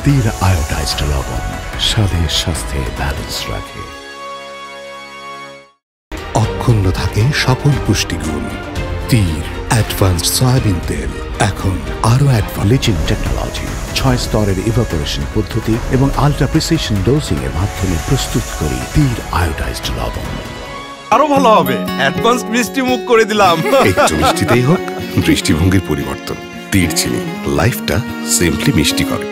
তীর আয়োডাইজড লবণ, স্বাদে স্বাস্থ্যে ব্যালেন্স রাখে। অক্ষুণ্ণ থাকে সকল পুষ্টিগুণ। তীর অ্যাডভান্সড সয়াবিন তেল এখন আরো লিচিং টেকনোলজি, 6 স্তরের ইভাপোরেশন পদ্ধতি এবং আলট্রা প্রিসিশন ডোজিং এর মাধ্যমে প্রস্তুত করি তীর আয়োডাইজড লবণ। আরো ভালো হবে, অ্যাডভান্সড মিষ্টি মুখ করে দিলাম। একটু মিষ্টিতেই হোক দৃষ্টিভঙ্গির পরিবর্তন। তীর চিনি লাইফটা সিম্পলি মিষ্টি করে।